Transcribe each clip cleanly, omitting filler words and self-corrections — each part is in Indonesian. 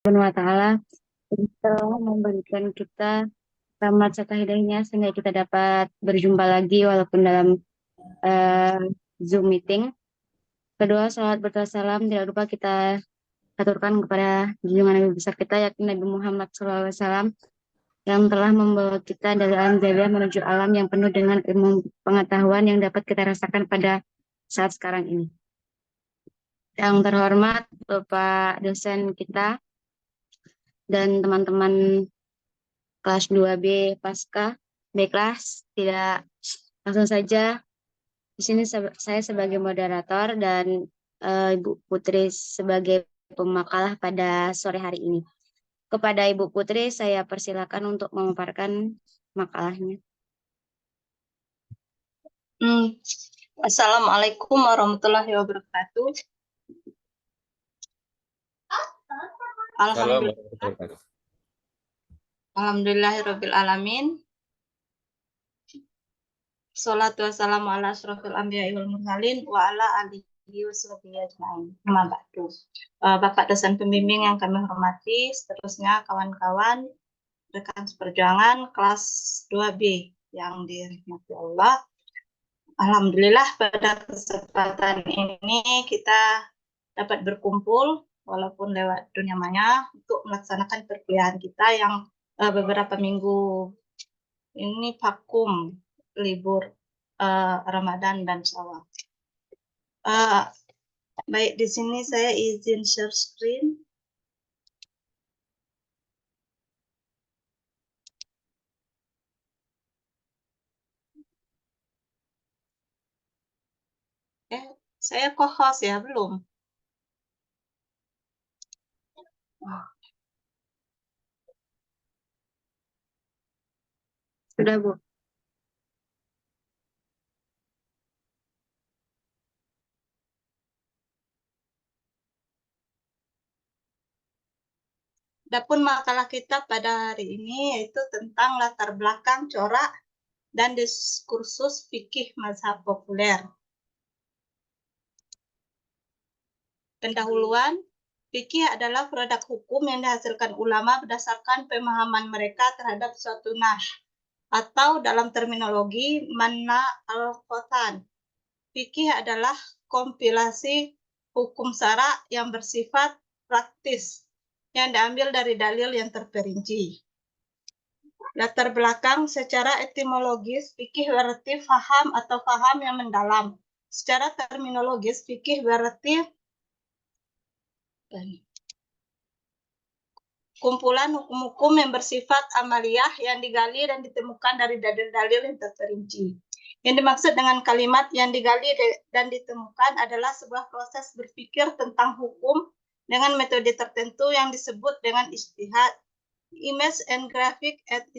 Subhanahu wa Ta'ala telah memberikan kita rahmat serta hidayahnya sehingga kita dapat berjumpa lagi walaupun dalam eh, Zoom meeting. Kedua, salawat berserta salam tidak lupa kita aturkan kepada junjungan Nabi besar kita yakni Nabi Muhammad SAW yang telah membawa kita dari alam jahiliyah menuju alam yang penuh dengan ilmu pengetahuan yang dapat kita rasakan pada saat sekarang ini. Yang terhormat Bapak dosen kita dan teman-teman kelas 2B Pasca. Baiklah, tidak langsung saja. Di sini saya sebagai moderator dan Ibu Putri sebagai pemakalah pada sore hari ini. Kepada Ibu Putri, saya persilakan untuk memaparkan makalahnya. Assalamualaikum warahmatullahi wabarakatuh. Alhamdulillahirabbil alamin. Sholatu wassalamu ala asyrofil anbiya'i wal mursalin wa ala alihi washabihi ajmain. Amma ba'du. Bapak dosen pembimbing yang kami hormati, seterusnya kawan-kawan rekan seperjuangan kelas 2B yang dirahmati Allah. Alhamdulillah pada kesempatan ini kita dapat berkumpul walaupun lewat dunia maya untuk melaksanakan perkuliahan kita yang beberapa minggu ini vakum libur Ramadan dan Syawal. Baik, di sini saya izin share screen. Saya co-host ya, belum? Sudah, Bu. Adapun makalah kita pada hari ini yaitu tentang latar belakang corak dan diskursus fikih mazhab populer. Pendahuluan, fikih adalah produk hukum yang dihasilkan ulama berdasarkan pemahaman mereka terhadap suatu nas, atau dalam terminologi mana al-qotan. Fikih adalah kompilasi hukum syara yang bersifat praktis, yang diambil dari dalil yang terperinci. Latar belakang secara etimologis, fikih berarti faham atau faham yang mendalam. Secara terminologis, fikih berarti kumpulan hukum-hukum yang bersifat amaliyah yang digali dan ditemukan dari dalil-dalil yang terperinci. Yang dimaksud dengan kalimat yang digali dan ditemukan adalah sebuah proses berpikir tentang hukum dengan metode tertentu yang disebut dengan ijtihad. Image and graphic at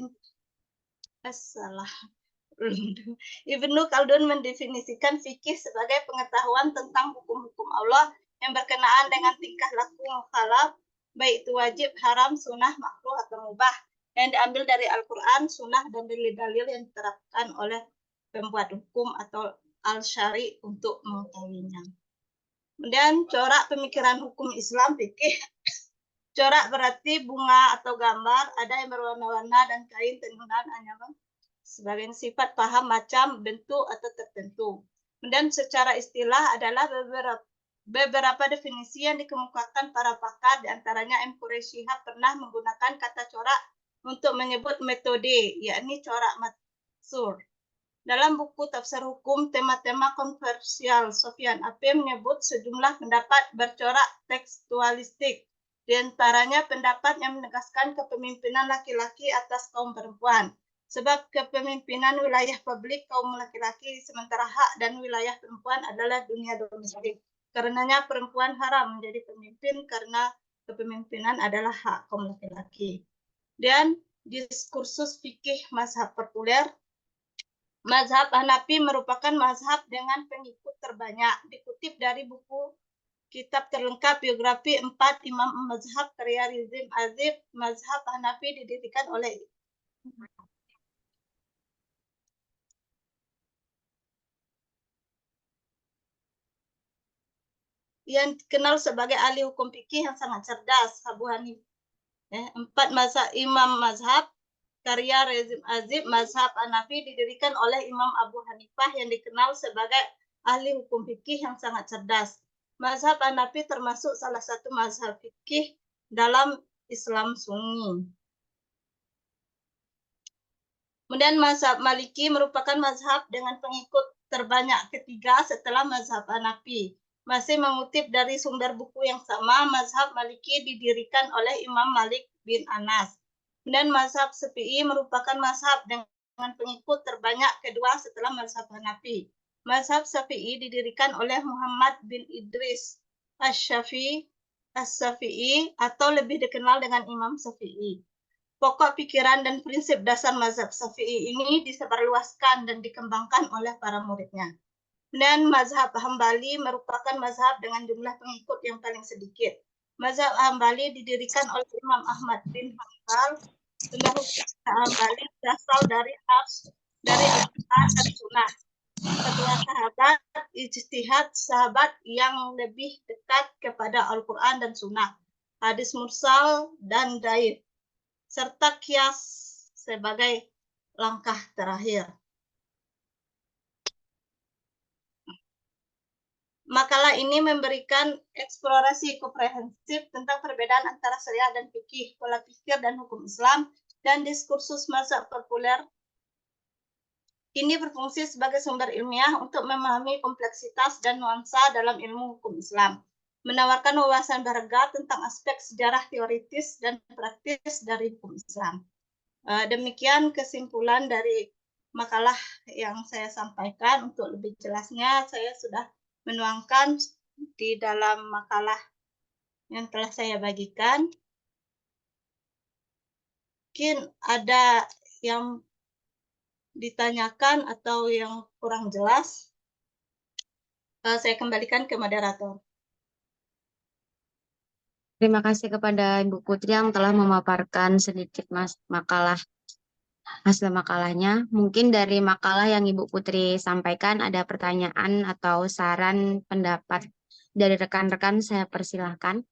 Ibnu Khaldun mendefinisikan fikih sebagai pengetahuan tentang hukum-hukum Allah yang berkenaan dengan tingkah laku mukhalaf, baik itu wajib, haram, sunnah, makruh, atau mubah, yang diambil dari Al-Quran, sunnah, dan dalil-dalil yang diterapkan oleh pembuat hukum atau al-syari untuk mengetahuinya. Kemudian corak pemikiran hukum Islam fikih. Corak berarti bunga atau gambar, ada yang berwarna-warna dan kain tenunan anyaman sebagai sifat paham macam, bentuk, atau tertentu. Kemudian secara istilah adalah beberapa definisi yang dikemukakan para pakar, diantaranya M. Quraish Shihab pernah menggunakan kata corak untuk menyebut metode, yakni corak matsur. Dalam buku Tafsir Hukum Tema-tema Kontroversial, Sofyan Apem menyebut sejumlah pendapat bercorak tekstualistik, di antaranya pendapat yang menegaskan kepemimpinan laki-laki atas kaum perempuan, sebab kepemimpinan wilayah publik kaum laki-laki sementara hak dan wilayah perempuan adalah dunia domestik. Karenanya perempuan haram menjadi pemimpin karena kepemimpinan adalah hak kaum laki-laki. Dan diskursus fikih mazhab populer. Mazhab Hanafi merupakan mazhab dengan pengikut terbanyak. Dikutip dari buku Kitab Terlengkap Biografi 4 Imam Mazhab karya Rizim Azib, mazhab Hanafi didirikan oleh yang dikenal sebagai ahli hukum fikih yang sangat cerdas, Abu Hanifah. 4 imam mazhab karya rezim azib mazhab Hanafi didirikan oleh Imam Abu Hanifah yang dikenal sebagai ahli hukum fikih yang sangat cerdas. Mazhab Hanafi termasuk salah satu mazhab fikih dalam Islam Sunni. Kemudian mazhab Maliki merupakan mazhab dengan pengikut terbanyak ketiga setelah mazhab Hanafi. Masih mengutip dari sumber buku yang sama, mazhab Maliki didirikan oleh Imam Malik bin Anas. Dan mazhab Syafi'i merupakan mazhab dengan pengikut terbanyak kedua setelah mazhab Hanafi. Mazhab Syafi'i didirikan oleh Muhammad bin Idris Asy-Syafi'i atau lebih dikenal dengan Imam Syafi'i. Pokok pikiran dan prinsip dasar mazhab Syafi'i ini disebarluaskan dan dikembangkan oleh para muridnya. Dan mazhab Hambali merupakan mazhab dengan jumlah pengikut yang paling sedikit. Mazhab Hambali didirikan oleh Imam Ahmad bin Hanbal. Hambali berasal dari Al-Quran dan Sunnah. Setelah sahabat, ijtihad sahabat yang lebih dekat kepada Al-Quran dan Sunnah, hadis mursal dan dhaif, serta kias sebagai langkah terakhir. Makalah ini memberikan eksplorasi komprehensif tentang perbedaan antara syariat dan fikih, pola pikir dan hukum Islam, dan diskursus mazhab populer. Ini berfungsi sebagai sumber ilmiah untuk memahami kompleksitas dan nuansa dalam ilmu hukum Islam, menawarkan wawasan berharga tentang aspek sejarah teoritis dan praktis dari hukum Islam. Demikian kesimpulan dari makalah yang saya sampaikan. Untuk lebih jelasnya, saya sudah menuangkan di dalam makalah yang telah saya bagikan. Mungkin ada yang ditanyakan atau yang kurang jelas, saya kembalikan ke moderator. Terima kasih kepada Ibu Putri yang telah memaparkan sedikit hasil makalahnya. Mungkin dari makalah yang Ibu Putri sampaikan ada pertanyaan atau saran pendapat dari rekan-rekan, saya persilahkan.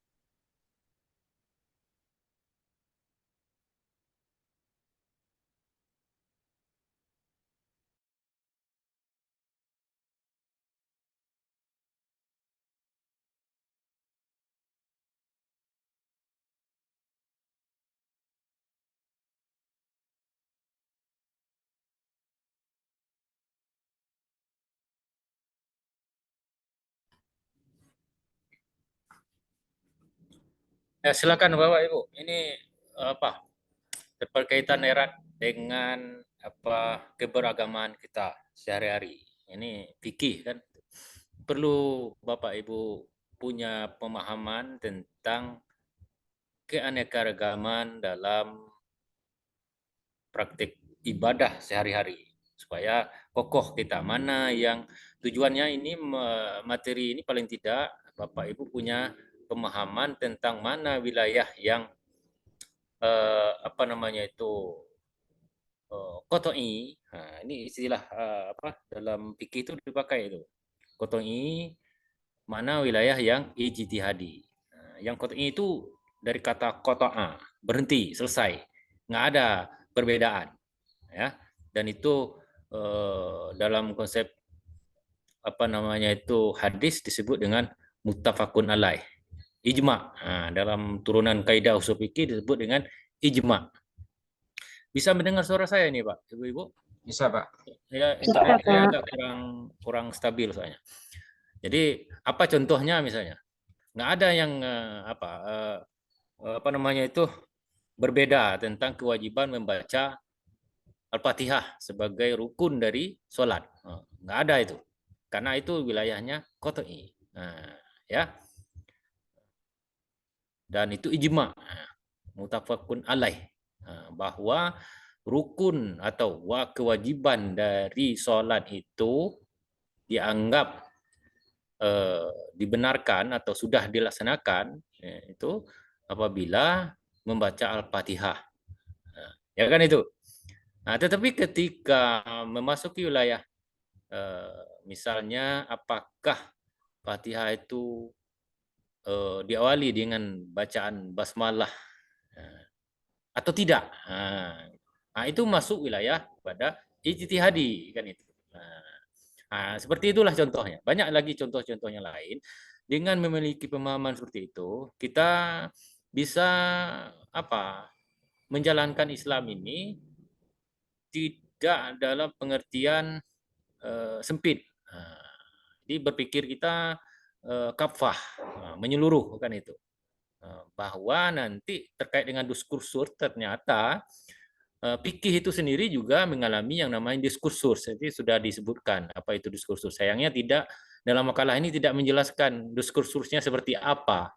Ya, silakan Bapak Ibu. Ini apa? Berkaitan erat dengan keberagaman kita sehari-hari. Ini fikih kan. Perlu Bapak Ibu punya pemahaman tentang keanekaragaman dalam praktik ibadah sehari-hari supaya kokoh kita. Mana yang tujuannya ini materi ini paling tidak Bapak Ibu punya pemahaman tentang mana wilayah yang qot'i. Ini istilah dalam fikih itu dipakai itu. Qot'i mana wilayah yang ijtihadi. Yang qot'i itu dari kata qata'a, berhenti, selesai. Nggak ada perbedaan. Ya. Dan itu dalam konsep hadis disebut dengan muttafaqun alaih. Ijma. Dalam turunan kaidah usul fikih disebut dengan ijma. Bisa mendengar suara saya ini, Pak, Ibu-ibu? Bisa, Pak. Ya, internet saya agak kurang stabil soalnya. Jadi apa contohnya misalnya? Nggak ada yang berbeda tentang kewajiban membaca Al-Fatihah sebagai rukun dari sholat. Nggak ada itu. Karena itu wilayahnya qot'i. Ya. Dan itu ijma. Muttafaqun alaih. Bahwa rukun atau kewajiban dari sholat itu dianggap dibenarkan atau sudah dilaksanakan itu apabila membaca Al-Fatihah. Ya kan itu. Tetapi ketika memasuki wilayah misalnya apakah Fatihah itu diawali dengan bacaan basmalah atau tidak. Nah, itu masuk wilayah pada ijtihadi kan itu. Seperti itulah contohnya. Banyak lagi contoh-contohnya lain. Dengan memiliki pemahaman seperti itu, kita bisa menjalankan Islam ini tidak dalam pengertian sempit. Jadi berpikir kita kafah, menyeluruh kan itu. Bahwa nanti terkait dengan diskursus ternyata fikih itu sendiri juga mengalami yang namanya diskursus. Jadi sudah disebutkan apa itu diskursus. Sayangnya tidak dalam makalah ini tidak menjelaskan diskursusnya seperti apa.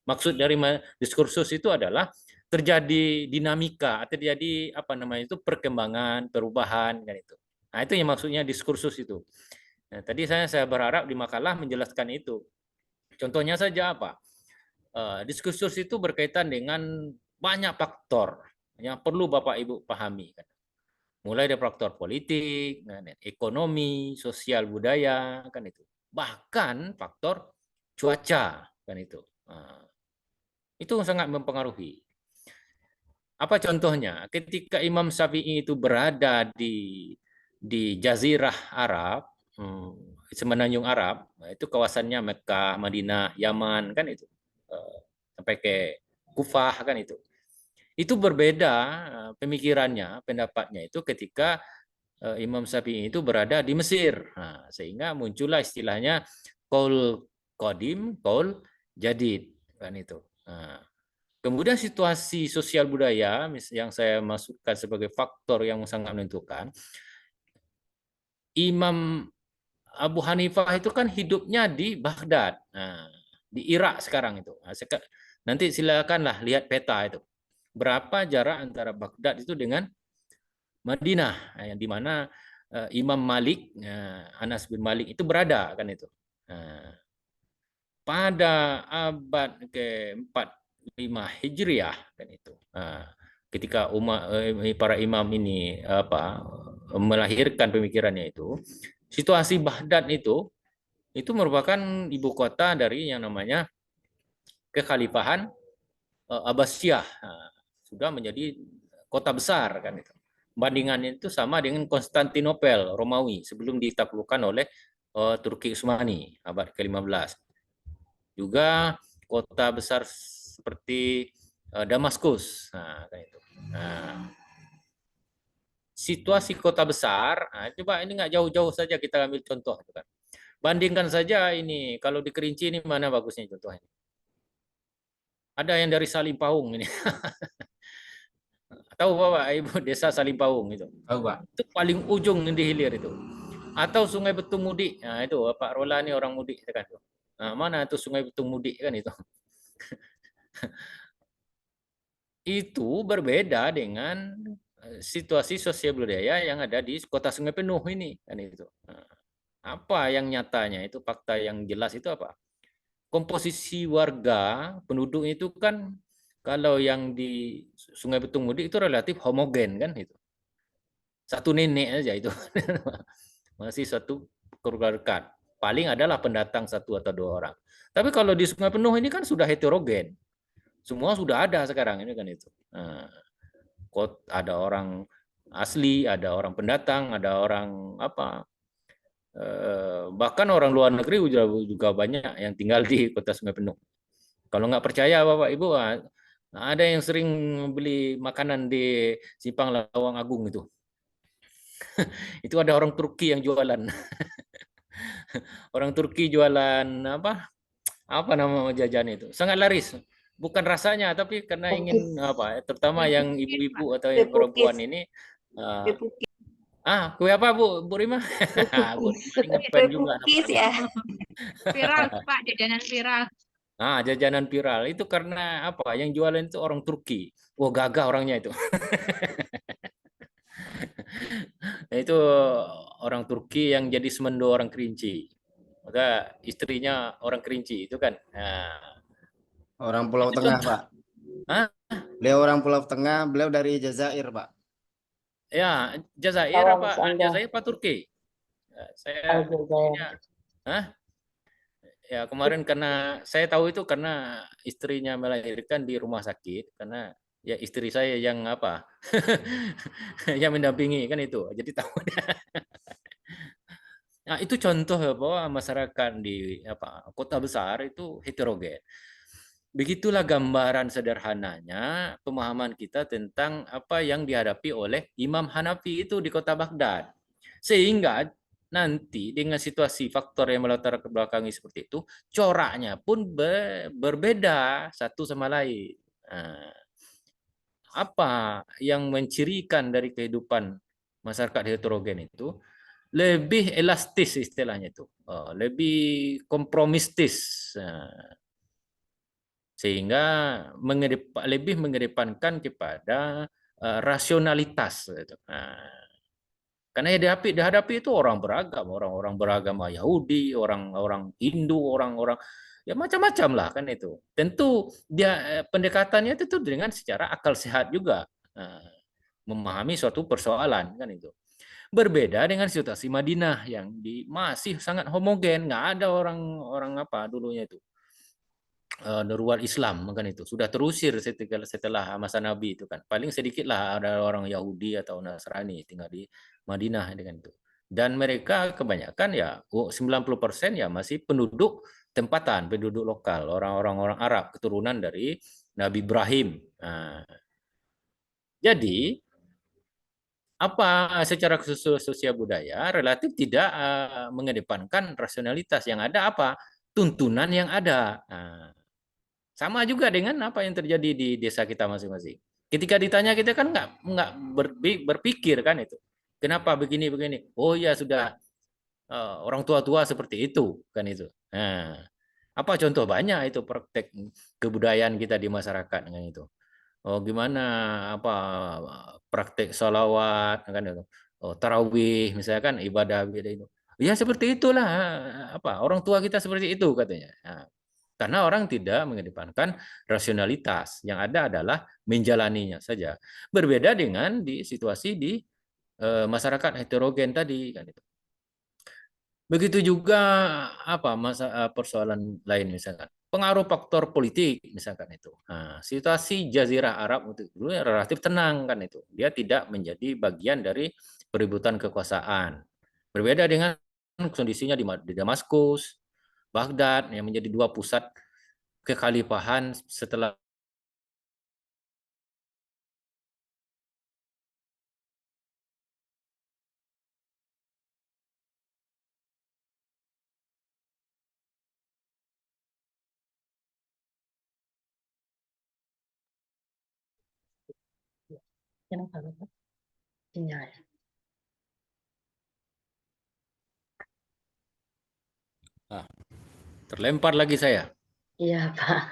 Maksud dari diskursus itu adalah terjadi dinamika, terjadi itu perkembangan, perubahan kan itu. Nah, itu yang maksudnya diskursus itu. Nah, tadi saya berharap di makalah menjelaskan itu. Contohnya saja apa? Diskursus itu berkaitan dengan banyak faktor yang perlu Bapak Ibu pahami. Mulai dari faktor politik, ekonomi, sosial, budaya, kan itu. Bahkan faktor cuaca, kan itu. Itu sangat mempengaruhi. Apa contohnya? Ketika Imam Syafi'i itu berada di Jazirah Arab, Semenanjung Arab, itu kawasannya Mekah, Madinah, Yaman, kan itu. Sampai ke Kufah, kan itu. Itu berbeda pemikirannya, pendapatnya itu ketika Imam Syafi'i itu berada di Mesir. Sehingga muncullah istilahnya qaul qadim, qaul jadid, kan itu. Kemudian situasi sosial budaya yang saya masukkan sebagai faktor yang sangat menentukan. Imam Abu Hanifah itu kan hidupnya di Baghdad, di Irak sekarang itu. Nanti silakanlah lihat peta itu. Berapa jarak antara Baghdad itu dengan Madinah, yang di mana Imam Malik, Anas bin Malik itu berada kan itu. Pada abad ke-45 Hijriah kan itu. Ketika para imam ini melahirkan pemikirannya itu, situasi Baghdad itu merupakan ibu kota dari yang namanya kekhalifahan Abbasiyah. Sudah menjadi kota besar kan itu. Bandingannya itu sama dengan Konstantinopel Romawi sebelum ditaklukkan oleh Turki Utsmani abad ke-15. Juga kota besar seperti Damaskus. Situasi kota besar, coba ini nggak jauh-jauh saja kita ambil contoh. Bandingkan saja ini, kalau di Kerinci ini mana bagusnya contohnya. Ada yang dari Salimpaung ini. Tahu Bapak Ibu desa Salimpaung itu? Tahu Pak. Itu paling ujung di hilir itu. Atau Sungai Betung Mudik. Nah itu Pak Rola ini orang Mudik kan. Mana itu Sungai Betung Mudik kan itu. Itu berbeda dengan situasi sosial budaya yang ada di kota Sungai Penuh ini kan itu. Apa yang nyatanya itu fakta yang jelas itu apa? Komposisi warga penduduk itu kan kalau yang di Sungai Betung Mudik itu relatif homogen kan itu. Satu nenek aja itu. Masih satu keluarga dekat. Paling adalah pendatang satu atau dua orang. Tapi kalau di Sungai Penuh ini kan sudah heterogen. Semua sudah ada sekarang ini kan itu. Ada orang asli, ada orang pendatang, ada orang bahkan orang luar negeri juga banyak yang tinggal di kota Sungai Penuh. Kalau nggak percaya Bapak Ibu, ada yang sering beli makanan di Simpang Lawang Agung itu. Itu ada orang Turki yang jualan. Orang Turki jualan apa nama jajan itu. Sangat laris. Bukan rasanya tapi karena ingin terutama yang ibu-ibu atau yang perempuan ini kue apa Bu Rima? Bu Rima ingat juga ya. Viral Pak, jajanan viral. Jajanan viral itu karena apa? Yang jualan itu orang Turki. Wah, gagah orangnya itu. Itu orang Turki yang jadi semendo orang Kerinci. Maka istrinya orang Kerinci itu kan. Orang Pulau Tengah, Pak. Beliau orang Pulau Tengah, beliau dari Jazair, Pak. Ya, Jazair apa? Jazair apa Turki? Saya kemarin karena saya tahu itu karena istrinya melahirkan di rumah sakit karena ya istri saya yang apa yang mendampingi kan itu. Jadi tahu. Nah, itu contoh ya bahwa masyarakat di apa kota besar itu heterogen. Begitulah gambaran sederhananya pemahaman kita tentang apa yang dihadapi oleh Imam Hanafi itu di kota Baghdad. Sehingga nanti dengan situasi faktor yang melatar belakangi seperti itu, coraknya pun berbeda satu sama lain. Nah, apa yang mencirikan dari kehidupan masyarakat heterogen itu? Lebih elastis istilahnya itu, lebih kompromistis, sehingga lebih mengedepankan kepada rasionalitas. Gitu. Karena dihadapi itu orang beragam, orang-orang beragama Yahudi, orang-orang Hindu, orang-orang ya macam-macam lah kan itu. Tentu dia pendekatannya itu dengan secara akal sehat juga, memahami suatu persoalan kan itu. Berbeda dengan situasi Madinah yang masih sangat homogen, nggak ada orang apa dulunya itu luar Islam kan itu sudah terusir setelah masa Nabi itu kan paling sedikit lah ada orang Yahudi atau Nasrani tinggal di Madinah dengan itu, dan mereka kebanyakan ya 90% ya masih penduduk tempatan, penduduk lokal, orang Arab keturunan dari Nabi Ibrahim. Nah, jadi apa secara sosial budaya relatif tidak mengedepankan rasionalitas, yang ada apa tuntunan yang ada. Sama juga dengan apa yang terjadi di desa kita masing-masing. Ketika ditanya kita kan nggak berpikir kan itu, kenapa begini, oh ya sudah orang tua-tua seperti itu kan itu. Nah, apa contoh banyak itu praktek kebudayaan kita di masyarakat dengan itu. Oh gimana apa praktek salawat kan itu, tarawih misalkan ibadah itu, ya seperti itulah apa orang tua kita seperti itu katanya. Nah, karena orang tidak mengedepankan rasionalitas, yang ada adalah menjalaninya saja. Berbeda dengan di situasi di masyarakat heterogen tadi kan itu. Begitu juga apa persoalan lain misalkan pengaruh faktor politik misalkan itu. Nah, situasi Jazirah Arab itu dulu relatif tenang kan itu. Dia tidak menjadi bagian dari perebutan kekuasaan. Berbeda dengan kondisinya di Damaskus, Baghdad yang menjadi dua pusat kekhalifahan setelah Kenapa Bapak? Sinyal. terlempar lagi saya. Iya, Pak.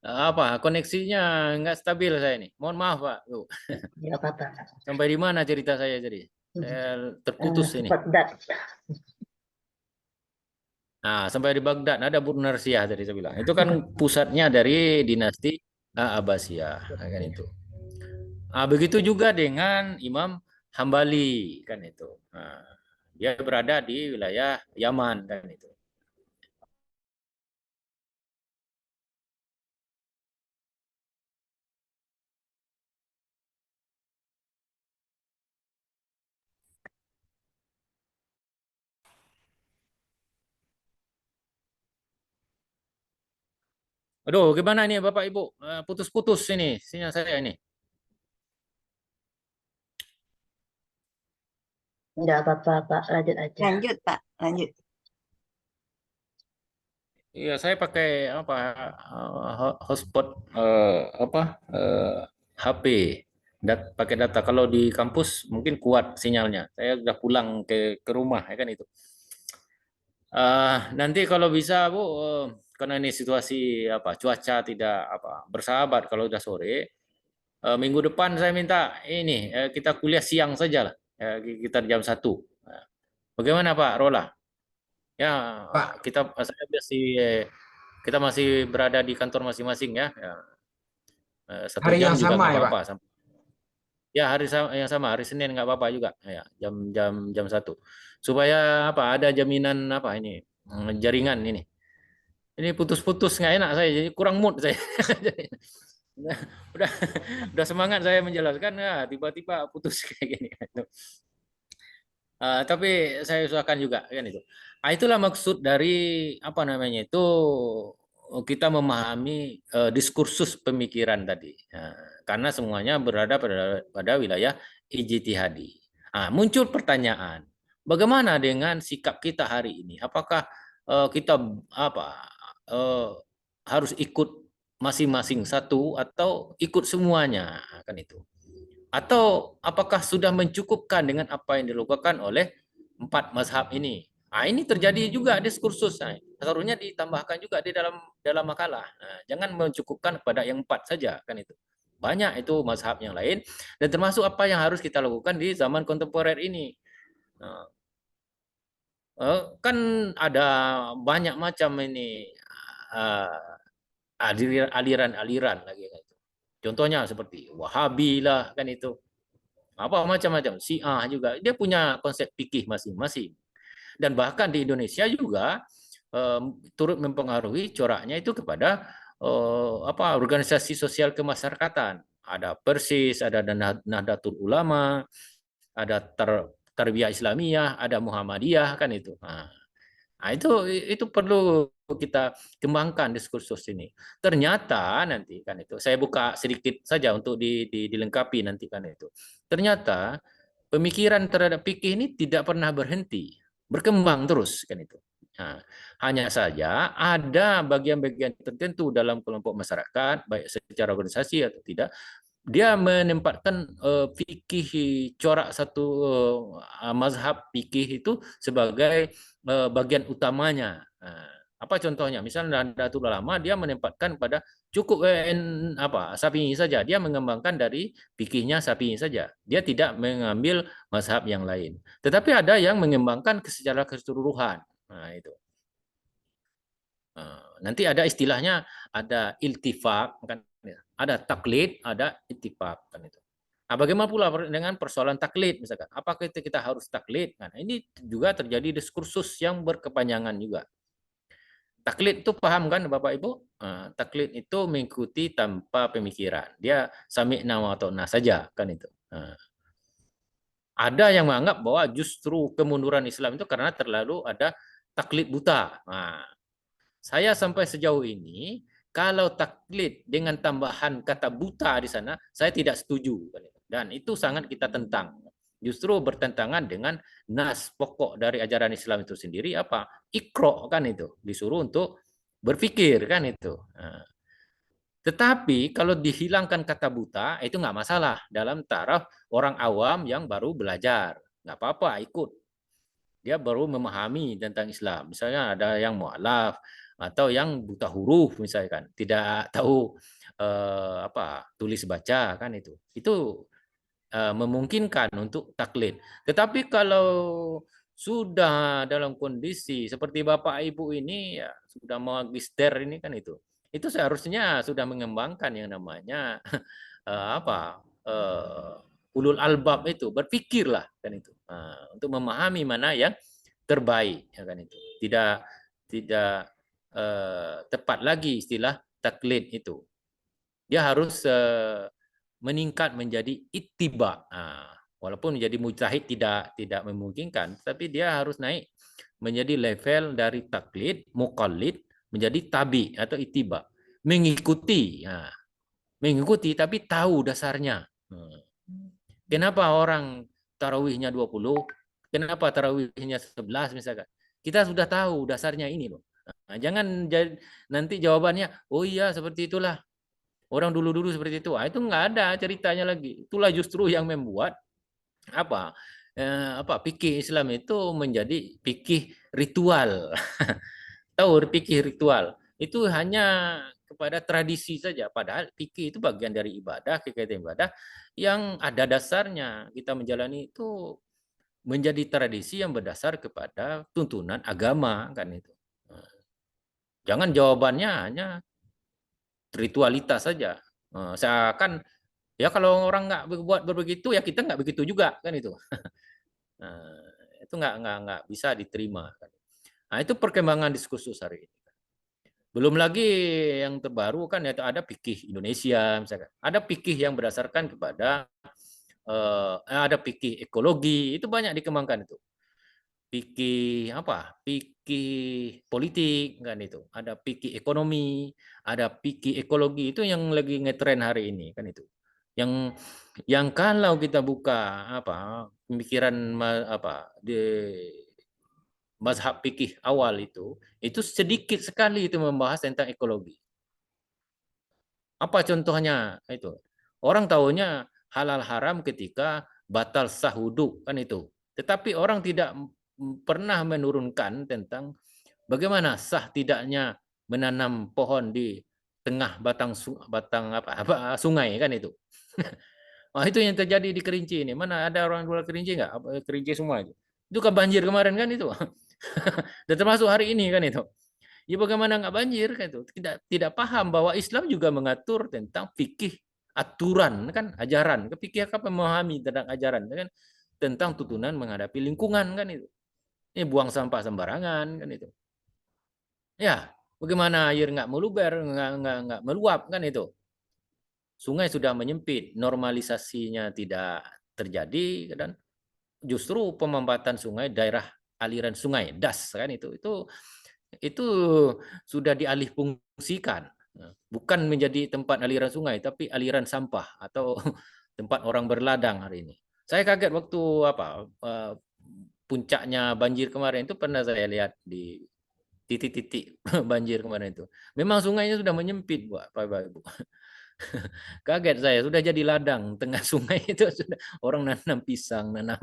Apa koneksinya nggak stabil saya ini. Mohon maaf Pak. Iya, Pak. Sampai di mana cerita saya jadi? Saya terputus ini. Baghdad. Nah, sampai di Baghdad ada Bu Narsiah tadi saya bilang. Itu kan pusatnya dari dinasti Abbasiyah kan itu. Nah, begitu juga dengan Imam Hambali kan itu. Nah, dia berada di wilayah Yaman kan itu. Aduh, gimana ini Bapak Ibu? Putus-putus ini sinyal saya ini. Enggak apa-apa, Pak. Lanjut aja. Lanjut, Pak. Lanjut. Iya, saya pakai apa hotspot HP pakai data. Kalau di kampus mungkin kuat sinyalnya. Saya sudah pulang ke rumah ya kan itu. Nanti kalau bisa Bu, karena ini situasi apa cuaca tidak apa bersahabat kalau udah sore, minggu depan saya minta ini kita kuliah siang saja lah, kita jam 1. Nah, bagaimana Pak Rola? Ya, Pak. kita masih berada di kantor masing-masing ya. Satu Hari jam yang juga sama nggak ya, Pak? apa-apa. Ya yang sama, hari Senin nggak apa-apa juga. Ya, jam 1. Supaya apa? Ada jaminan apa ini jaringan ini. Ini putus-putus nggak enak saya, jadi kurang mood saya. udah udah semangat saya menjelaskan, ya tiba-tiba putus kayak gini. Tapi saya usahakan juga kan itu. Itulah maksud dari apa namanya itu kita memahami diskursus pemikiran tadi. Karena semuanya berada pada wilayah ijtihadi. Muncul pertanyaan, bagaimana dengan sikap kita hari ini? Apakah kita harus ikut masing-masing satu atau ikut semuanya kan itu? Atau apakah sudah mencukupkan dengan apa yang dilakukan oleh 4 mazhab ini? Ini terjadi juga diskursus. Seharusnya ditambahkan juga di dalam makalah. Jangan mencukupkan pada yang 4 saja kan itu. Banyak itu mazhab yang lain dan termasuk apa yang harus kita lakukan di zaman kontemporer ini. Kan ada banyak macam ini aliran-aliran lagi kan itu. Contohnya seperti Wahabi lah kan itu. Apa macam-macam, Syiah juga, dia punya konsep fikih masing-masing. Dan bahkan di Indonesia juga turut mempengaruhi coraknya itu kepada organisasi sosial kemasyarakatan. Ada Persis, ada Nahdlatul Ulama, ada Tarbiyah Islamiyah, ada Muhammadiyah kan itu. Itu perlu kita kembangkan diskursus ini. Ternyata nanti kan itu, saya buka sedikit saja untuk dilengkapi nanti kan itu. Ternyata pemikiran terhadap fikih ini tidak pernah berhenti, berkembang terus kan itu. Hanya saja ada bagian-bagian tertentu dalam kelompok masyarakat, baik secara organisasi atau tidak, dia menempatkan fikih corak satu mazhab fikih itu sebagai bagian utamanya. Apa contohnya? Misalnya Nahdlatul Ulama dia menempatkan pada cukup Syafi'i saja. Dia mengembangkan dari fikihnya Syafi'i saja. Dia tidak mengambil mazhab yang lain. Tetapi ada yang mengembangkan secara keseluruhan. Itu. Nanti ada istilahnya, ada iltifaq kan, ada taklid, ada ittifaq kan itu. Bagaimana pula dengan persoalan taklid misalkan? Apakah kita harus taklid? Nah, ini juga terjadi diskursus yang berkepanjangan juga. Taklid itu paham kan Bapak Ibu? Taklid itu mengikuti tanpa pemikiran. Dia sami'na wa ta'na saja kan itu. Ada yang menganggap bahwa justru kemunduran Islam itu karena terlalu ada taklid buta. Saya sampai sejauh ini, kalau taklid dengan tambahan kata buta di sana, saya tidak setuju. Dan itu sangat kita tentang. Justru bertentangan dengan nas pokok dari ajaran Islam itu sendiri, apa? Iqra kan itu. Disuruh untuk berpikir kan itu. Tetapi kalau dihilangkan kata buta, itu nggak masalah dalam taraf orang awam yang baru belajar. Nggak apa-apa, ikut. Dia baru memahami tentang Islam. Misalnya ada yang mu'alaf, atau yang buta huruf misalkan, tidak tahu tulis baca kan itu memungkinkan untuk taklid. Tetapi kalau sudah dalam kondisi seperti Bapak Ibu ini ya sudah magister ini kan itu seharusnya sudah mengembangkan yang namanya ulul albab itu, berpikirlah kan itu untuk memahami mana yang terbaik ya kan itu. Tidak tepat lagi istilah taklid itu. Dia harus meningkat menjadi ittiba. Walaupun menjadi mujtahid tidak memungkinkan, tapi dia harus naik menjadi level dari taklid, muqallid menjadi tabi atau ittiba. Mengikuti. Mengikuti tapi tahu dasarnya. Kenapa orang tarawihnya 20? Kenapa tarawihnya 11 misalkan? Kita sudah tahu dasarnya ini loh. Jangan nanti jawabannya, oh iya seperti itulah. Orang dulu-dulu seperti itu. Itu nggak ada ceritanya lagi. Itulah justru yang membuat fikih Islam itu menjadi fikih ritual. Tahu fikih ritual. Itu hanya kepada tradisi saja. Padahal fikih itu bagian dari ibadah, kegiatan ibadah yang ada dasarnya. Kita menjalani itu menjadi tradisi yang berdasar kepada tuntunan agama kan itu. Jangan jawabannya hanya ritualitas saja. Seakan ya kalau orang nggak berbuat begitu ya kita nggak begitu juga kan itu. Itu nggak bisa diterima. Itu perkembangan diskursus hari ini. Belum lagi yang terbaru kan yaitu ada fikih Indonesia misalkan. Ada fikih yang berdasarkan kepada ada fikih ekologi, itu banyak dikembangkan itu. Fikih apa? Fikih politik kan itu. Ada fikih ekonomi, ada fikih ekologi, itu yang lagi ngetren hari ini kan itu. Yang kalau kita buka apa pemikiran apa di mazhab fikih awal itu sedikit sekali itu membahas tentang ekologi. Apa contohnya itu? Orang tahunya halal haram ketika batal sah wudhu kan itu. Tetapi orang tidak pernah menurunkan tentang bagaimana sah tidaknya menanam pohon di tengah batang sungai kan itu. Wah, itu yang terjadi di Kerinci ini. Mana ada orang luar Kerinci nggak? Kerinci semua itu. Itu kan banjir kemarin kan itu. Dan termasuk hari ini kan itu. Ya bagaimana nggak banjir kan itu? Tidak paham bahwa Islam juga mengatur tentang fikih aturan kan ajaran. Fikih apa memahami tentang ajaran kan tentang tuntunan menghadapi lingkungan kan itu. Ini buang sampah sembarangan kan itu. Ya, bagaimana air nggak meluber, nggak meluap kan itu. Sungai sudah menyempit, normalisasinya tidak terjadi dan justru pemampatan sungai daerah aliran sungai das kan itu sudah dialih fungsikan, bukan menjadi tempat aliran sungai tapi aliran sampah atau tempat orang berladang hari ini. Saya kaget waktu puncaknya banjir kemarin itu pernah saya lihat di titik-titik banjir kemarin itu. Memang sungainya sudah menyempit, Bapak Ibu. Kaget saya, sudah jadi ladang tengah sungai itu sudah orang nanam pisang, nanam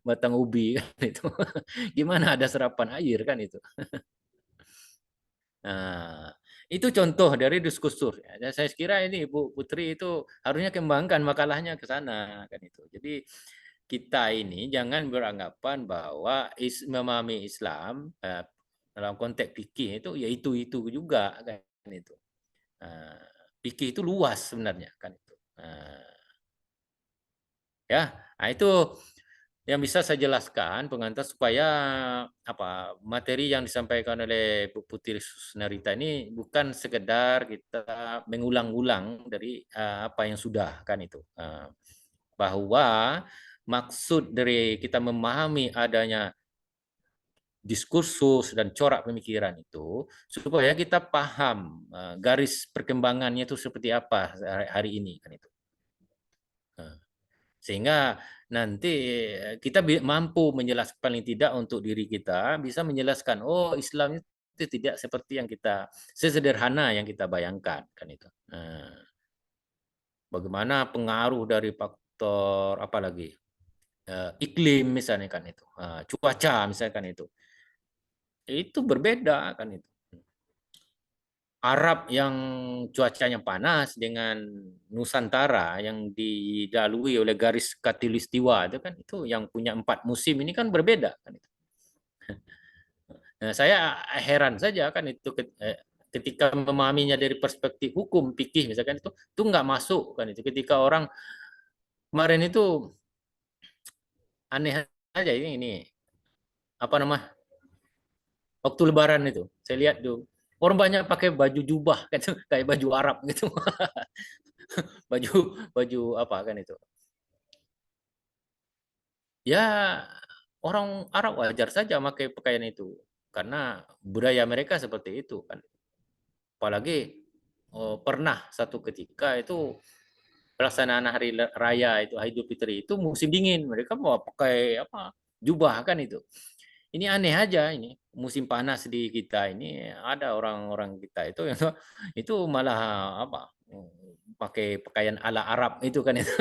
batang ubi kan itu. Gimana ada serapan air kan itu. Nah, itu contoh dari diskursus. Ya, saya kira ini Ibu Putri itu harusnya kembangkan makalahnya ke sana kan itu. Jadi kita ini jangan beranggapan bahwa memahami Islam dalam konteks fikih itu ya itu juga kan itu. Fikih itu luas sebenarnya kan itu. Ya, nah itu yang bisa saya jelaskan pengantar supaya materi yang disampaikan oleh Bu Putri Susnarita ini bukan sekedar kita mengulang-ulang dari apa yang sudah kan itu. Bahwa maksud dari kita memahami adanya diskursus dan corak pemikiran itu supaya kita paham garis perkembangannya itu seperti apa hari ini kan itu. Sehingga nanti kita mampu menjelaskan paling tidak untuk diri kita bisa menjelaskan oh Islam itu tidak seperti yang kita sesederhana yang kita bayangkan kan itu. Bagaimana pengaruh dari faktor apa lagi iklim misalnya kan itu, cuaca misalkan itu berbeda kan itu. Arab yang cuacanya panas dengan Nusantara yang didalui oleh garis khatulistiwa itu kan itu yang punya 4 musim ini kan berbeda kan itu. Nah, saya heran saja kan itu ketika memahaminya dari perspektif hukum fikih misalkan itu nggak masuk kan itu ketika orang kemarin itu aneh aja ini apa nama waktu Lebaran itu saya lihat tuh orang banyak pakai baju jubah kan kayak baju Arab gitu. baju apa kan itu. Ya orang Arab wajar saja pakai pakaian itu karena budaya mereka seperti itu kan. Apalagi pernah satu ketika itu pelaksanaan hari raya itu Idul Fitri itu musim dingin mereka mau pakai jubah kan itu. Ini aneh aja ini musim panas di kita ini ada orang-orang kita itu malah pakai pakaian ala Arab itu kan itu.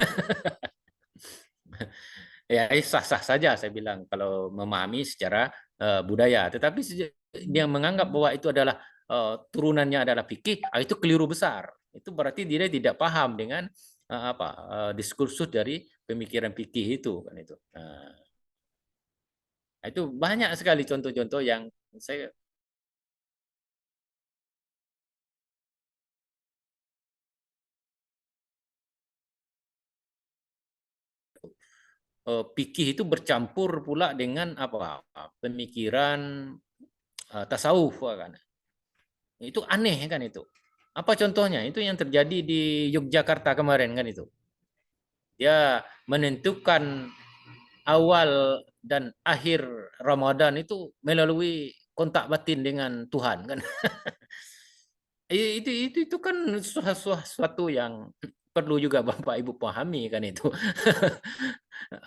Ya sah-sah saja saya bilang kalau memahami secara budaya. Tetapi dia menganggap bahwa itu adalah turunannya adalah fikih, itu keliru besar. Itu berarti dia tidak paham dengan diskursus dari pemikiran fikih itu kan itu. Itu banyak sekali contoh-contoh yang saya fikih itu bercampur pula dengan pemikiran tasawuf kan. Itu aneh kan itu. Apa contohnya? Itu yang terjadi di Yogyakarta kemarin kan itu. Dia menentukan awal dan akhir Ramadan itu melalui kontak batin dengan Tuhan kan. Itu kan suatu yang perlu juga Bapak Ibu pahami kan itu.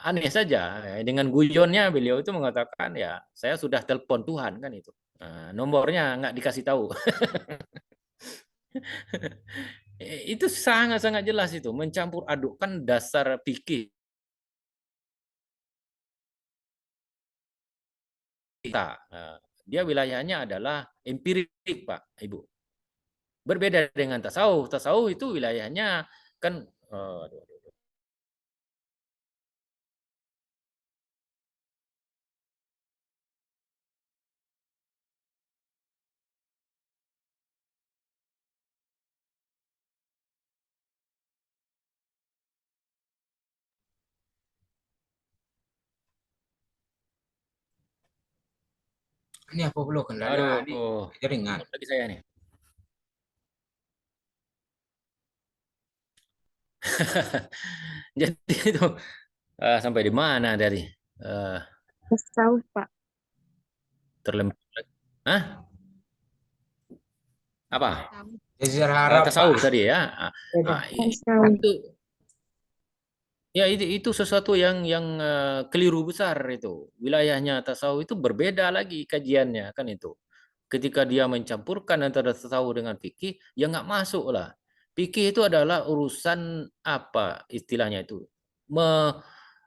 Aneh saja dengan guyonnya beliau itu mengatakan ya saya sudah telepon Tuhan kan itu. Nah, nomornya nggak dikasih tahu. Itu sangat-sangat jelas itu mencampur adukkan dasar fikih kita. Dia wilayahnya adalah empirik Pak Ibu. Berbeda dengan tasawuf. Tasawuf itu wilayahnya kan Ini apa belum kendala aduh, jaringan. lagi saya nih. Jadi itu sampai di mana tadi? Tasawuf, Pak. Terlempar. Hah? Apa? Jazirah Arab, Tasawuf Pak. tadi ya. Tasawuf. Itu ya itu sesuatu yang keliru besar itu. Wilayahnya tasawuf itu berbeda lagi kajiannya kan itu. Ketika dia mencampurkan antara tasawuf dengan fikih, ya nggak masuk lah. Fikih itu adalah urusan apa istilahnya itu?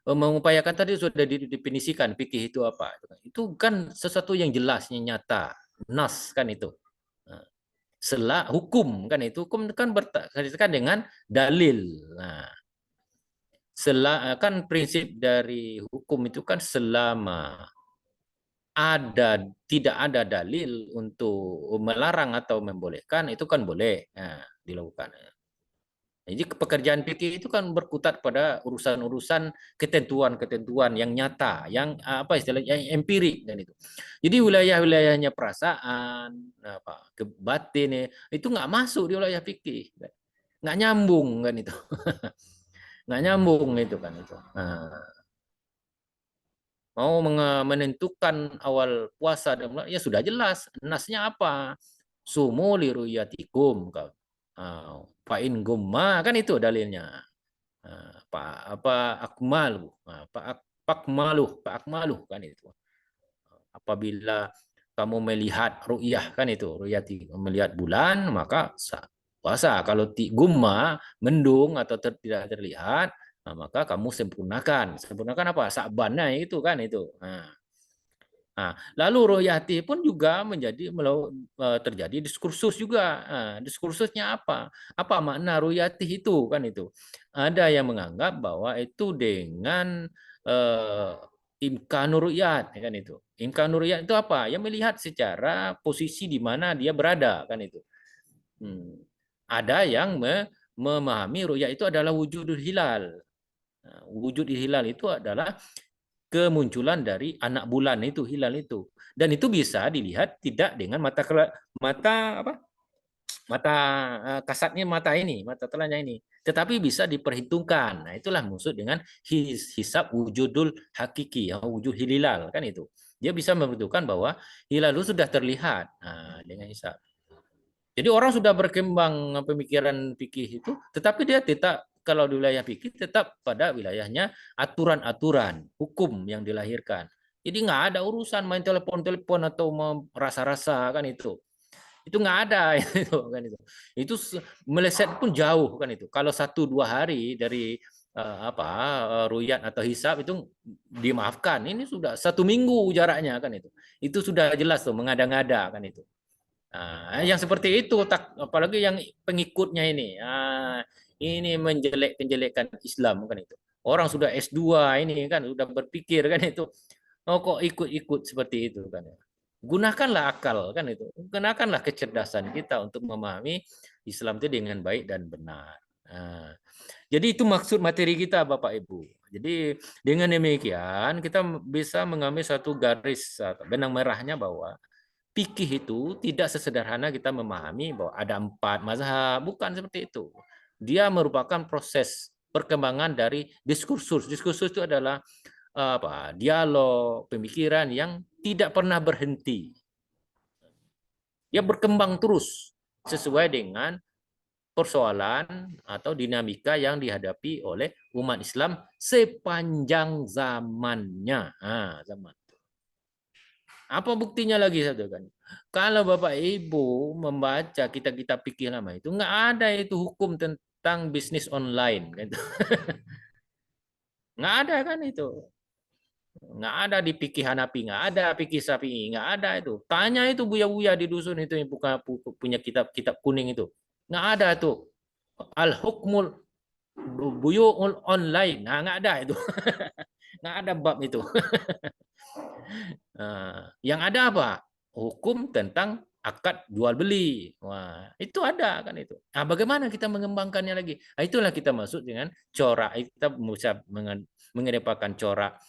Mengupayakan tadi sudah didefinisikan fikih itu apa? Itu kan sesuatu yang jelasnya nyata, nas kan itu. Hukum kan itu, hukum kan berkaitan dengan dalil. Nah, kan prinsip dari hukum itu kan selama tidak ada dalil untuk melarang atau membolehkan itu kan boleh dilakukan. Jadi pekerjaan fikih itu kan berkutat pada urusan-urusan ketentuan-ketentuan yang nyata, yang apa istilahnya yang empirik dan itu. Jadi wilayah-wilayahnya perasaan, batin itu nggak masuk di wilayah fikih, nggak nyambung kan itu, nggak nyambung itu kan itu. Mau menentukan awal puasa dan ya sudah jelas nasnya apa, sumu liruyatikum fa'in gumma kan itu dalilnya. Akmalu akmalu kan itu. Apabila kamu melihat ru'yah kan itu, ru'yati melihat bulan maka puasa. Kalau gumma mendung atau tidak terlihat maka kamu sempurnakan. Sempurnakan apa? Sa'bannya itu kan itu. Lalu royati pun juga terjadi diskursus juga. Diskursusnya apa? Apa makna royati itu kan itu? Ada yang menganggap bahwa itu dengan imkanur ru'yat kan itu. Imkanur ru'yat itu apa? Yang melihat secara posisi di mana dia berada kan itu. Ada yang memahami ru'yat itu adalah wujudul hilal. Wujud hilal itu adalah kemunculan dari anak bulan itu, hilal itu. Dan itu bisa dilihat tidak dengan mata kasatnya mata telanjang ini, tetapi bisa diperhitungkan. Nah, itulah maksud dengan hisab wujudul hakiki, wujud hilal kan itu. Dia bisa memperhitungkan bahwa hilal itu sudah terlihat dengan hisab. Jadi orang sudah berkembang pemikiran fikih itu, tetapi dia tidak, kalau di wilayah fikih tetap pada wilayahnya aturan-aturan hukum yang dilahirkan. Jadi nggak ada urusan main telepon-telepon atau merasa-rasa kan itu. Itu nggak ada itu kan itu. Itu meleset pun jauh kan itu. Kalau 1-2 hari dari ruyat atau hisab itu dimaafkan. Ini sudah 1 minggu jaraknya kan itu. Itu sudah jelas tuh mengada-ngada kan itu. Yang seperti itu, apalagi yang pengikutnya ini menjelek-jelekan Islam kan itu. Orang sudah S2 ini kan sudah berpikir kan itu. Kok ikut-ikut seperti itu kan. Gunakanlah akal kan itu. Gunakanlah kecerdasan kita untuk memahami Islam itu dengan baik dan benar. Jadi itu maksud materi kita Bapak Ibu. Jadi dengan demikian kita bisa mengambil satu garis benang merahnya bahwa fikih itu tidak sesederhana kita memahami bahwa ada 4 mazhab, bukan seperti itu. Dia merupakan proses perkembangan dari diskursus. Diskursus itu adalah dialog, pemikiran yang tidak pernah berhenti. Dia berkembang terus sesuai dengan persoalan atau dinamika yang dihadapi oleh umat Islam sepanjang zamannya. Zaman. Apa buktinya lagi satu kan? Kalau Bapak Ibu membaca kitab-kitab fikih lama itu nggak ada itu hukum tentang bisnis online, gitu. Nggak ada kan itu. Nggak ada di fikih Hanafi, nggak ada fikih Syafi'i, nggak ada itu. Tanya itu buya-buya di dusun itu yang punya kitab-kitab kuning itu. Nggak ada itu. Al-hukmul buyu'ul online. Nah, nggak ada itu. Nggak ada bab itu. Yang ada apa? Hukum tentang akad jual beli. Wah, itu ada kan itu. Nah, bagaimana kita mengembangkannya lagi? Nah, itulah kita masuk dengan corak. Kita bisa mengedepankan corak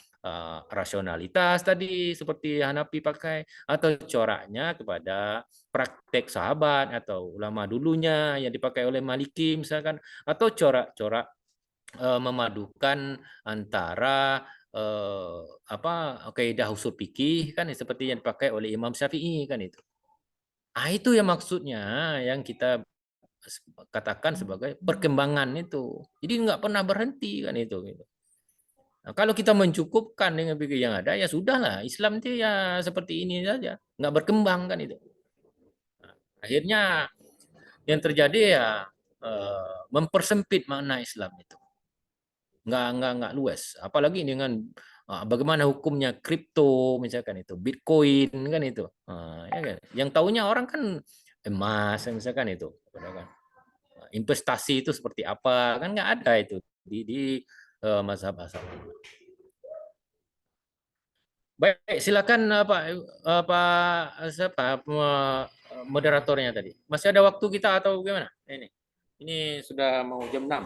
rasionalitas tadi seperti Hanafi pakai, atau coraknya kepada praktek sahabat atau ulama dulunya yang dipakai oleh Maliki misalkan, atau corak-corak memadukan antara kaidah usul fikih kan seperti yang dipakai oleh Imam Syafi'i kan itu. Itu yang maksudnya yang kita katakan sebagai perkembangan itu. Jadi nggak pernah berhenti kan itu. Gitu. Nah, kalau kita mencukupkan dengan fikih yang ada, ya sudahlah. Islam itu ya seperti ini saja, nggak berkembang kan itu. Nah, akhirnya yang terjadi ya mempersempit makna Islam itu. Nggak luas. Apalagi dengan bagaimana hukumnya kripto misalkan itu, Bitcoin kan itu. Ya kan? Yang tahunya orang kan emas misalkan itu. Kan? Investasi itu seperti apa kan nggak ada itu di mazhab-mazhab. Baik, silakan siapa moderatornya tadi. Masih ada waktu kita atau gimana? Ini sudah mau jam 6.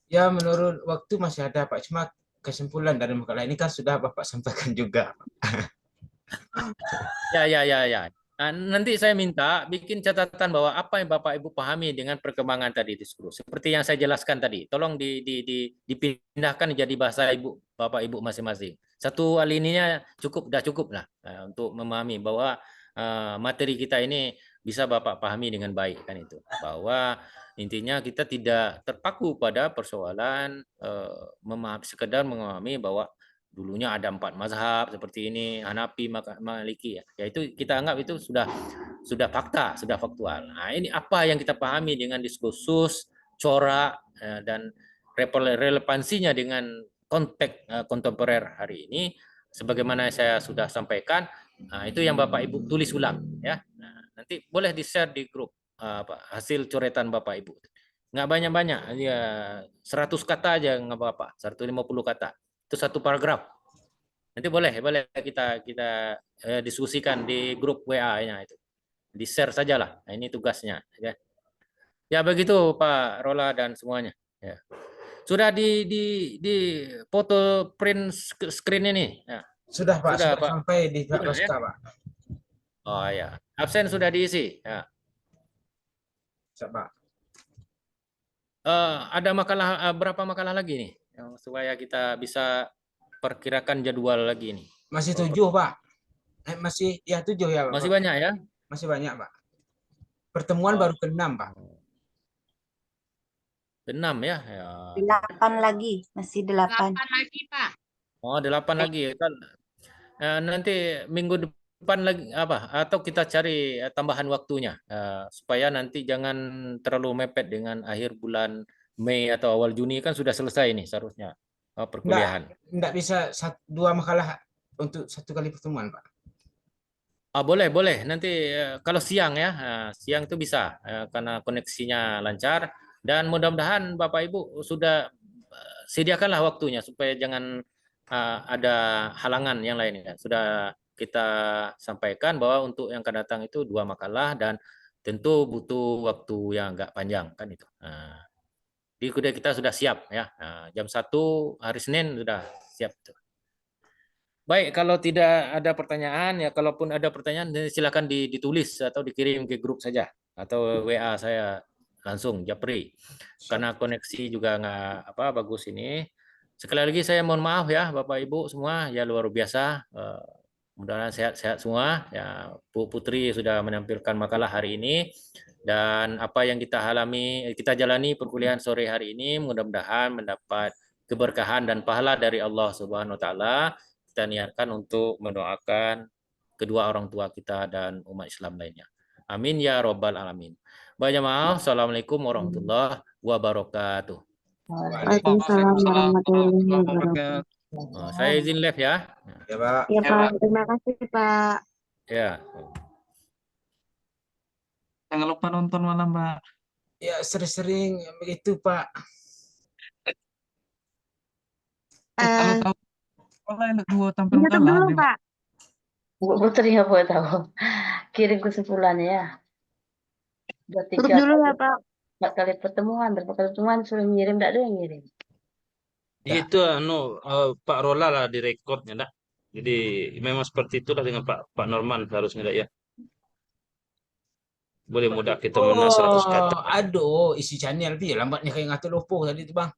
Ya, menurut waktu masih ada, Pak. Cuma kesimpulan dari makalah ini kan sudah Bapak sampaikan juga. Ya. Nah, nanti saya minta bikin catatan bahwa apa yang Bapak Ibu pahami dengan perkembangan tadi diskursus. Seperti yang saya jelaskan tadi, tolong dipindahkan jadi bahasa Ibu, Bapak Ibu masing-masing. Satu alinea sudah cukup lah untuk memahami bahwa materi kita ini bisa Bapak pahami dengan baik kan itu. Bahwa intinya kita tidak terpaku pada persoalan sekedar memahami bahwa dulunya ada 4 mazhab seperti ini, Hanafi, Maliki ya. Itu kita anggap itu sudah fakta, sudah faktual. Nah, ini apa yang kita pahami dengan diskursus, corak dan relevansinya dengan konteks kontemporer hari ini, sebagaimana saya sudah sampaikan, itu yang Bapak Ibu tulis ulang ya. Nah, nanti boleh di-share di grup hasil coretan Bapak Ibu. Nggak banyak-banyak, ya 100 kata aja nggak apa-apa, 150 kata. Itu satu paragraf. Nanti boleh kita diskusikan di grup WA-nya itu. Di-share sajalah. Nah, ini tugasnya ya. Ya begitu Pak Rola dan semuanya ya. Sudah di foto print screen ini ya. Sudah Pak, sudah Pak. sampai di Pak Sudah, Roska, ya? Pak. Oh ya, absen sudah diisi ya. Pak. Ada makalah berapa makalah lagi nih supaya kita bisa perkirakan jadwal lagi nih. Masih 7 Pak. Masih ya 7 ya Pak. Masih banyak ya? Masih banyak Pak. Pertemuan baru ke-6 Pak. Ke-6 ya? 8 lagi, masih 8. 8 lagi Pak. Oh 8 lagi kan. Nanti minggu depan lagi atau kita cari tambahan waktunya supaya nanti jangan terlalu mepet dengan akhir bulan Mei atau awal Juni kan sudah selesai nih seharusnya perkuliahan. Enggak bisa 2 makalah untuk 1 kali pertemuan Pak. Boleh nanti kalau siang ya, siang itu bisa karena koneksinya lancar dan mudah-mudahan Bapak Ibu sudah sediakanlah waktunya supaya jangan ada halangan yang lain ya. Sudah kita sampaikan bahwa untuk yang akan datang itu 2 makalah dan tentu butuh waktu yang agak panjang kan itu. Jadi kita sudah siap ya. Jam 1 hari Senin sudah siap itu. Baik, kalau tidak ada pertanyaan, ya kalaupun ada pertanyaan silakan ditulis atau dikirim ke grup saja atau WA saya langsung Japri. Karena koneksi juga nggak bagus ini. Sekali lagi saya mohon maaf ya Bapak Ibu semua, ya luar biasa. Mudah-mudahan sehat-sehat semua. Ya, Bu Putri sudah menampilkan makalah hari ini dan apa yang kita jalani perkuliahan sore hari ini mudah-mudahan mendapat keberkahan dan pahala dari Allah Subhanahu wa taala. Kita niatkan untuk mendoakan kedua orang tua kita dan umat Islam lainnya. Amin ya robbal alamin. Banyak maaf. Assalamualaikum warahmatullahi wabarakatuh. Waalaikumsalam warahmatullahi wabarakatuh. Saya izin live ya. Ya, Pak. Ya Pak, terima kasih Pak. Ya. Jangan lupa nonton malam, Mbak. Ya, sering-sering begitu, Pak. Kalau tahu sekolah 2 tampil Tutup kalah. dulu Pak. Bu Putri ya boleh tahu. Kirim kesimpulannya ya. Tutup dulu ya Pak. 4 kali pertemuan, berapa kali pertemuan suruh ngirim, tidak ada yang ngirim. Itu Pak Rola lah di rekodnya, dak. Jadi memang seperti itulah dengan Pak Norman harusnya, dak ya. Boleh mudah kita mengenal 100 kata. Aduh, isi channel tu ya lambatnya kayak ngatur lopo tadi tu bang.